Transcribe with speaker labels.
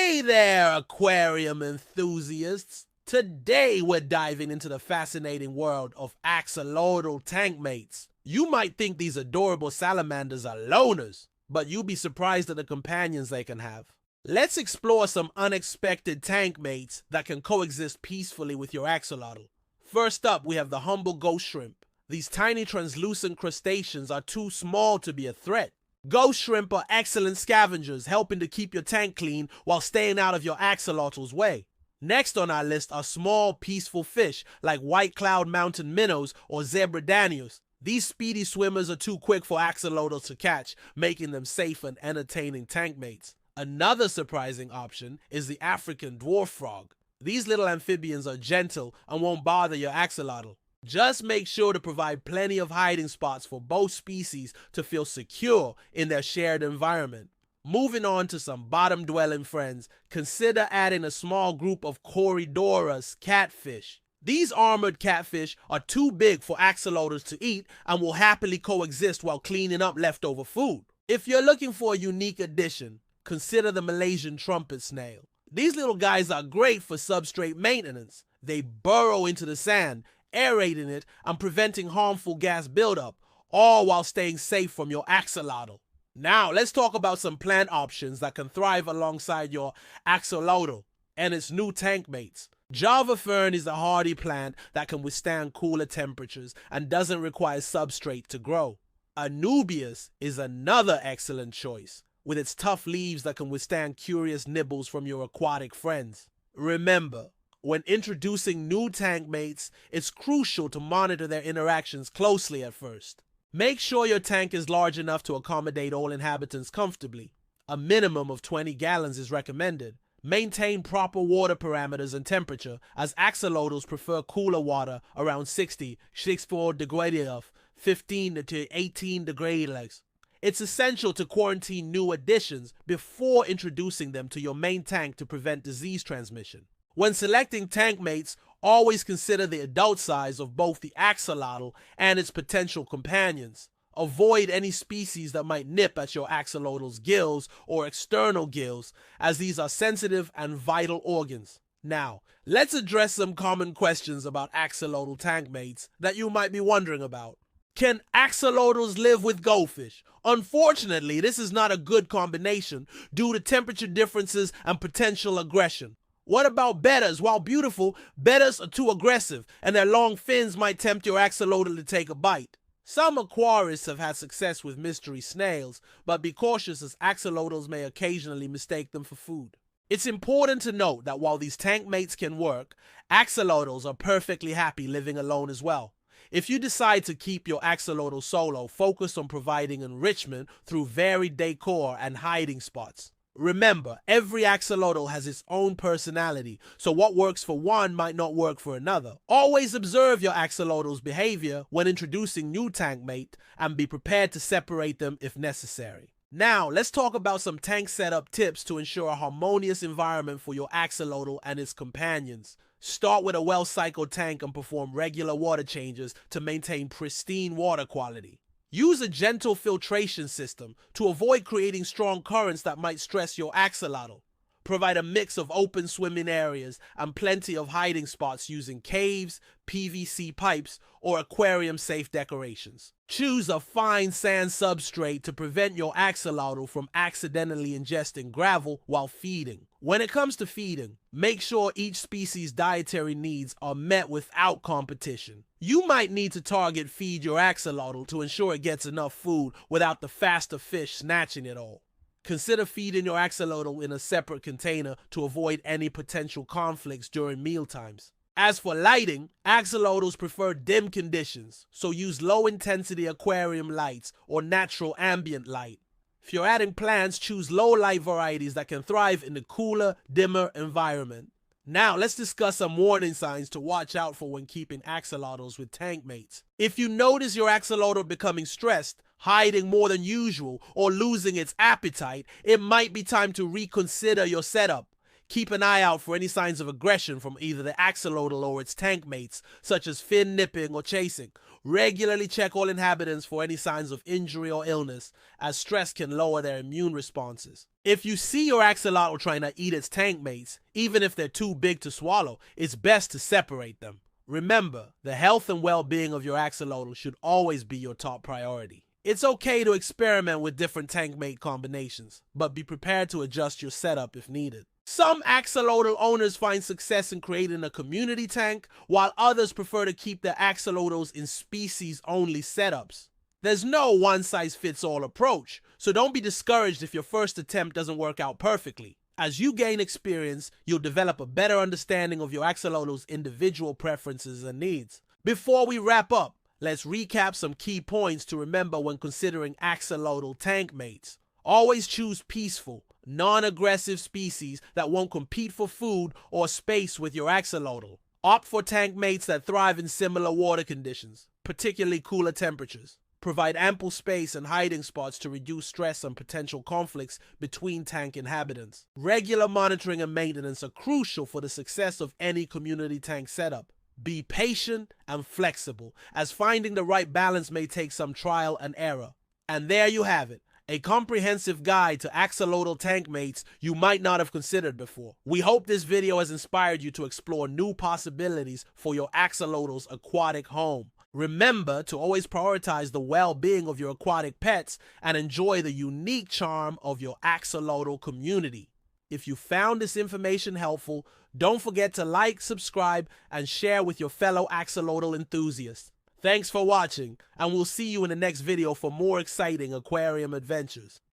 Speaker 1: Hey there, aquarium enthusiasts! Today we're diving into the fascinating world of axolotl tankmates. You might think these adorable salamanders are loners, but you'll be surprised at the companions they can have. Let's explore some unexpected tankmates that can coexist peacefully with your axolotl. First up, we have the humble ghost shrimp. These tiny translucent crustaceans are too small to be a threat. Ghost shrimp are excellent scavengers, helping to keep your tank clean while staying out of your axolotl's way. Next on our list are small, peaceful fish like white cloud mountain minnows or zebra-danios. These speedy swimmers are too quick for axolotls to catch, making them safe and entertaining tank mates. Another surprising option is the African dwarf frog. These little amphibians are gentle and won't bother your axolotl. Just make sure to provide plenty of hiding spots for both species to feel secure in their shared environment. Moving on to some bottom-dwelling friends, consider adding a small group of Corydoras catfish. These armored catfish are too big for axolotls to eat and will happily coexist while cleaning up leftover food. If you're looking for a unique addition, consider the Malaysian trumpet snail. These little guys are great for substrate maintenance. They burrow into the sand, aerating it and preventing harmful gas buildup, all while staying safe from your axolotl. Now, let's talk about some plant options that can thrive alongside your axolotl and its new tank mates. Java fern is a hardy plant that can withstand cooler temperatures and doesn't require substrate to grow. Anubias is another excellent choice, with its tough leaves that can withstand curious nibbles from your aquatic friends. Remember, when introducing new tank mates, it's crucial to monitor their interactions closely at first. Make sure your tank is large enough to accommodate all inhabitants comfortably. A minimum of 20 gallons is recommended. Maintain proper water parameters and temperature, as axolotls prefer cooler water around 64 degrees, 15 to 18 degrees. It's essential to quarantine new additions before introducing them to your main tank to prevent disease transmission. When selecting tank mates, always consider the adult size of both the axolotl and its potential companions. Avoid any species that might nip at your axolotl's gills or external gills, as these are sensitive and vital organs. Now, let's address some common questions about axolotl tank mates that you might be wondering about. Can axolotls live with goldfish? Unfortunately, this is not a good combination due to temperature differences and potential aggression. What about bettas? While beautiful, bettas are too aggressive, and their long fins might tempt your axolotl to take a bite. Some aquarists have had success with mystery snails, but be cautious as axolotls may occasionally mistake them for food. It's important to note that while these tank mates can work, axolotls are perfectly happy living alone as well. If you decide to keep your axolotl solo, focus on providing enrichment through varied decor and hiding spots. Remember, every axolotl has its own personality, so what works for one might not work for another. Always observe your axolotl's behavior when introducing new tank mate and be prepared to separate them if necessary. Now, let's talk about some tank setup tips to ensure a harmonious environment for your axolotl and its companions. Start with a well-cycled tank and perform regular water changes to maintain pristine water quality. Use a gentle filtration system to avoid creating strong currents that might stress your axolotl. Provide a mix of open swimming areas and plenty of hiding spots using caves, PVC pipes, or aquarium-safe decorations. Choose a fine sand substrate to prevent your axolotl from accidentally ingesting gravel while feeding. When it comes to feeding, make sure each species' dietary needs are met without competition. You might need to target feed your axolotl to ensure it gets enough food without the faster fish snatching it all. Consider feeding your axolotl in a separate container to avoid any potential conflicts during mealtimes. As for lighting, axolotls prefer dim conditions, so use low-intensity aquarium lights or natural ambient light. If you're adding plants, choose low-light varieties that can thrive in a cooler, dimmer environment. Now, let's discuss some warning signs to watch out for when keeping axolotls with tank mates. If you notice your axolotl becoming stressed, hiding more than usual, or losing its appetite, it might be time to reconsider your setup. Keep an eye out for any signs of aggression from either the axolotl or its tankmates, such as fin nipping or chasing. Regularly check all inhabitants for any signs of injury or illness, as stress can lower their immune responses. If you see your axolotl trying to eat its tankmates, even if they're too big to swallow, it's best to separate them. Remember, the health and well-being of your axolotl should always be your top priority. It's okay to experiment with different tankmate combinations, but be prepared to adjust your setup if needed. Some axolotl owners find success in creating a community tank, while others prefer to keep their axolotls in species-only setups. There's no one-size-fits-all approach, so don't be discouraged if your first attempt doesn't work out perfectly. As you gain experience, you'll develop a better understanding of your axolotl's individual preferences and needs. Before we wrap up, let's recap some key points to remember when considering axolotl tankmates. Always choose peaceful, non-aggressive species that won't compete for food or space with your axolotl. Opt for tankmates that thrive in similar water conditions, particularly cooler temperatures. Provide ample space and hiding spots to reduce stress and potential conflicts between tank inhabitants. Regular monitoring and maintenance are crucial for the success of any community tank setup. Be patient and flexible, as finding the right balance may take some trial and error. And there you have it, a comprehensive guide to axolotl tankmates you might not have considered before. We hope this video has inspired you to explore new possibilities for your axolotl's aquatic home. Remember to always prioritize the well-being of your aquatic pets and enjoy the unique charm of your axolotl community. If you found this information helpful, don't forget to like, subscribe, and share with your fellow axolotl enthusiasts. Thanks for watching, and we'll see you in the next video for more exciting aquarium adventures.